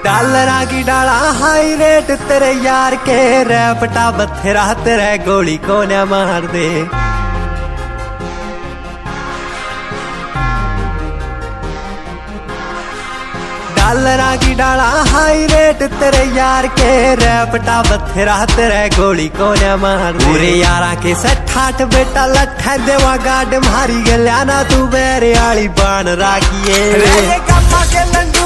डालरा की डाला high rate तेरे यार के रैपटा बथेरा तेरे गोली को न मार दे। डालरा की डाला हाई रेट तेरे यार के रैपटा बथेरा तेरे गोली को न मार दे। पूरे यारा के 60 बेटा लट्ठा देवा गाड मारी गल्या ना तू बेरे आली बाण राखिए रे कामा के लंडू